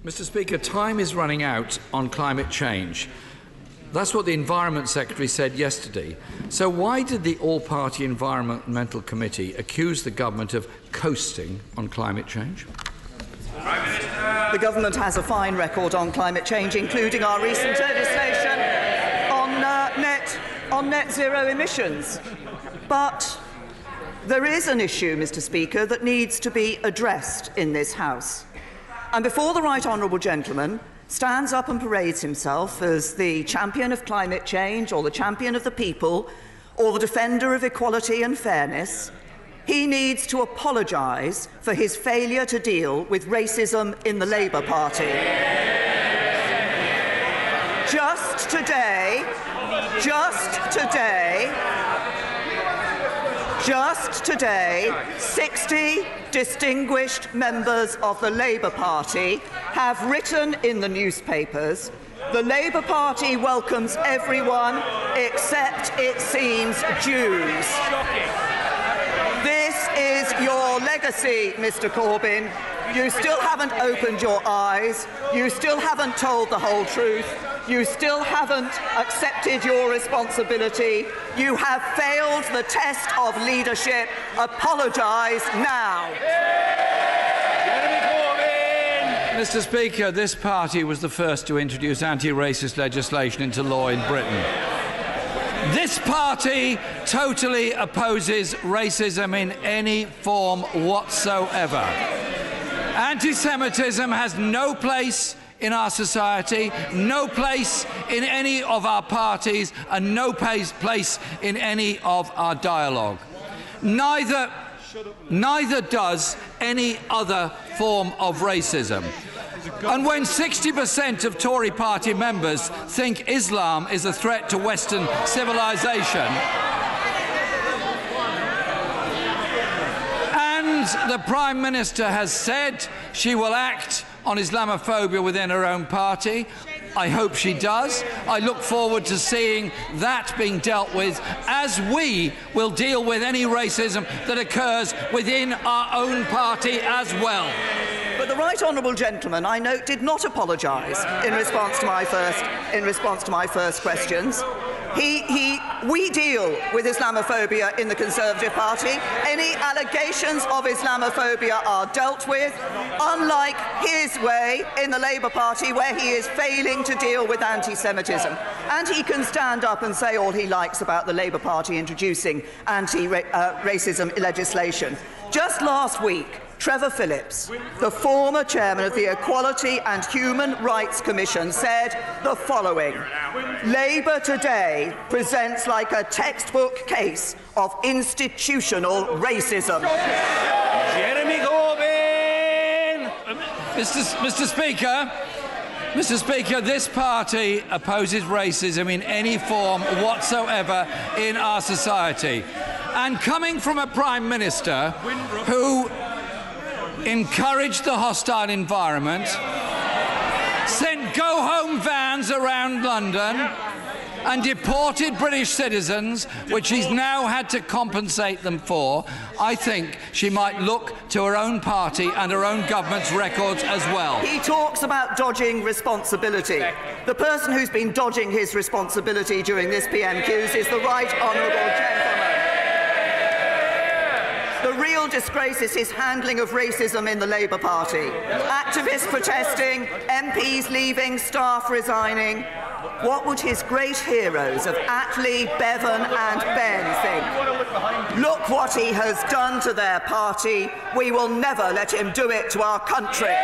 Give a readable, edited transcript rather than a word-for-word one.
Mr. Speaker, time is running out on climate change. That's what the Environment Secretary said yesterday. So why did the All-Party Environmental Committee accuse the government of coasting on climate change? The government has a fine record on climate change, including our recent legislation on net zero emissions. But there is an issue, Mr. Speaker, that needs to be addressed in this House. And before the right honourable gentleman stands up and parades himself as the champion of climate change or the champion of the people or the defender of equality and fairness, he needs to apologise for his failure to deal with racism in the Labour Party. Just today, 60 distinguished members of the Labour Party have written in the newspapers, "The Labour Party welcomes everyone except, it seems, Jews." This is your legacy, Mr. Corbyn. You still haven't opened your eyes. You still haven't told the whole truth. You still haven't accepted your responsibility. You have failed the test of leadership. Apologise now. Jeremy Corbyn. Mr. Speaker, this party was the first to introduce anti-racist legislation into law in Britain. This party totally opposes racism in any form whatsoever. Anti-Semitism has no place in our society, no place in any of our parties, and no place in any of our dialogue. Neither does any other form of racism. And when 60% of Tory party members think Islam is a threat to Western civilization, and the Prime Minister has said she will act on Islamophobia within her own party, I hope she does. I look forward to seeing that being dealt with, as we will deal with any racism that occurs within our own party as well. But the right honourable gentleman, I note, did not apologise in response to my first questions. We deal with Islamophobia in the Conservative Party. Any allegations of Islamophobia are dealt with, unlike his way in the Labour Party, where he is failing to deal with anti-Semitism. And he can stand up and say all he likes about the Labour Party introducing anti-racism legislation. Just last week, Trevor Phillips, the former chairman of the Equality and Human Rights Commission, said the following: "Labour today presents like a textbook case of institutional racism." Jeremy Corbyn. Mr. Speaker, this party opposes racism in any form whatsoever in our society. And coming from a Prime Minister who encouraged the hostile environment, sent go-home vans around London and deported British citizens, which he's now had to compensate them for, I think she might look to her own party and her own government's records as well. He talks about dodging responsibility. The person who's been dodging his responsibility during this PMQs is the right honourable gentleman. The real disgrace is his handling of racism in the Labour Party. Activists protesting, MPs leaving, staff resigning. What would his great heroes of Attlee, Bevan and Ben think? Look what he has done to their party. We will never let him do it to our country.